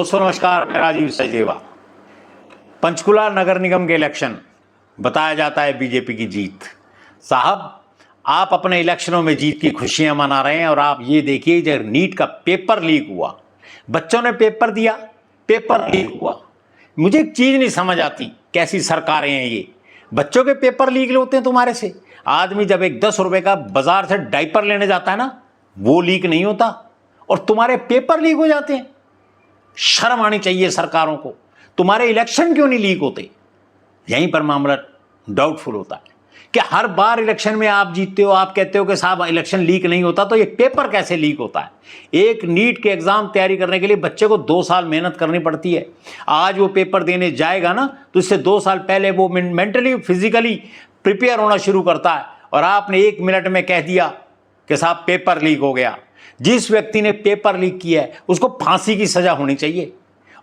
दोस्तों नमस्कार, मैं राजीव सचदेवा। पंचकुला नगर निगम के इलेक्शन बताया जाता है बीजेपी की जीत। साहब, आप अपने इलेक्शनों में जीत की खुशियां मना रहे हैं और आप ये देखिए, जब नीट का पेपर लीक हुआ, बच्चों ने पेपर दिया, पेपर लीक हुआ। मुझे एक चीज नहीं समझ आती, कैसी सरकारें हैं ये। बच्चों के पेपर लीक होते हैं तुम्हारे से। आदमी जब एक 10 रुपए का बाजार से डायपर लेने जाता है ना, वो लीक नहीं होता, और तुम्हारे पेपर लीक हो जाते हैं। शर्म आनी चाहिए सरकारों को। तुम्हारे इलेक्शन क्यों नहीं लीक होते? यहीं पर मामला डाउटफुल होता है कि हर बार इलेक्शन में आप जीतते हो, आप कहते हो कि साहब इलेक्शन लीक नहीं होता, तो ये पेपर कैसे लीक होता है? एक नीट के एग्जाम तैयारी करने के लिए बच्चे को 2 साल मेहनत करनी पड़ती है। आज वो पेपर देने जाएगा ना, तो इससे 2 साल पहले वो मेंटली फिजिकली प्रिपेयर होना शुरू करता है, और आपने 1 मिनट में कह दिया कि साहब पेपर लीक हो गया। जिस व्यक्ति ने पेपर लीक किया है उसको फांसी की सजा होनी चाहिए,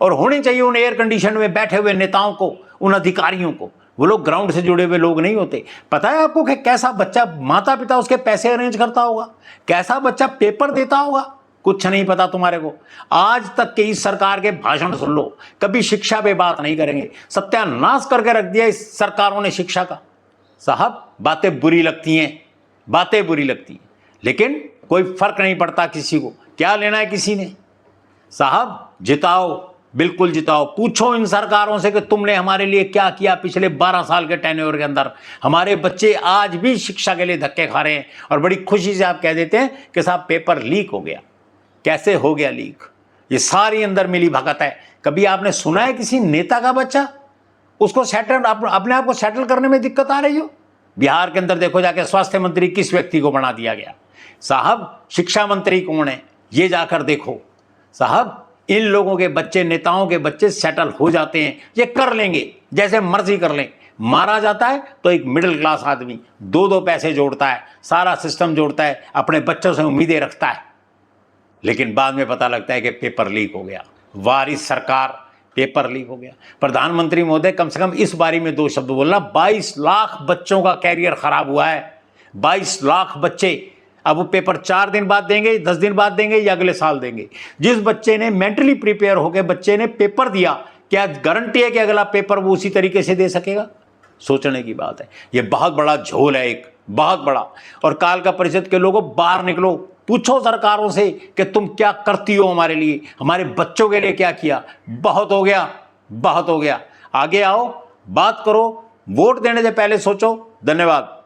और होनी चाहिए उन एयर कंडीशन में बैठे हुए नेताओं को, उन अधिकारियों को। वो लोग ग्राउंड से जुड़े हुए लोग नहीं होते। पता है आपको कि कैसा बच्चा, माता पिता उसके पैसे अरेंज करता होगा, कैसा बच्चा पेपर देता होगा? कुछ नहीं पता तुम्हारे को। आज तक के इस सरकार के भाषण सुन लो, कभी शिक्षा पे बात नहीं करेंगे। सत्यानाश करके रख दिया इस सरकारों ने शिक्षा का। साहब, बातें बुरी लगती हैं, बातें बुरी लगती हैं, लेकिन कोई फर्क नहीं पड़ता किसी को। क्या लेना है किसी ने? साहब जिताओ, बिल्कुल जिताओ। पूछो इन सरकारों से कि तुमने हमारे लिए क्या किया पिछले 12 साल के टेन्योर के अंदर। हमारे बच्चे आज भी शिक्षा के लिए धक्के खा रहे हैं, और बड़ी खुशी से आप कह देते हैं कि साहब पेपर लीक हो गया। कैसे हो गया लीक? ये सारी अंदर मिली भगत है। कभी आपने सुना है किसी नेता का बच्चा उसको सेटल, अपने आप को सेटल करने में दिक्कत आ रही हो? बिहार के अंदर देखो जाके, स्वास्थ्य मंत्री किस व्यक्ति को बना दिया गया। साहब, शिक्षा मंत्री कौन है ये जाकर देखो। साहब, इन लोगों के बच्चे, नेताओं के बच्चे सेटल हो जाते हैं, ये कर लेंगे, जैसे मर्जी कर लें। मारा जाता है तो एक मिडिल क्लास आदमी 2 पैसे जोड़ता है, सारा सिस्टम जोड़ता है, अपने बच्चों से उम्मीदें रखता है, लेकिन बाद में पता लगता है कि पेपर लीक हो गया। वारिस सरकार, पेपर लीक हो गया। प्रधानमंत्री महोदय, कम से कम इस बारे में 2 शब्द बोलना। 22 लाख बच्चों का कैरियर खराब हुआ है। 22 लाख बच्चे। अब वो पेपर 4 दिन बाद देंगे, 10 दिन बाद देंगे, या अगले साल देंगे। जिस बच्चे ने मेंटली प्रिपेयर होकर बच्चे ने पेपर दिया, क्या गारंटी है कि अगला पेपर वो उसी तरीके से दे सकेगा? सोचने की बात है। ये बहुत बड़ा झोल है, एक बहुत बड़ा। और काल का परिषद के लोगों, बाहर निकलो, पूछो सरकारों से कि तुम क्या करती हो हमारे लिए, हमारे बच्चों के लिए क्या किया। बहुत हो गया, बहुत हो गया। आगे आओ, बात करो, वोट देने से पहले सोचो। धन्यवाद।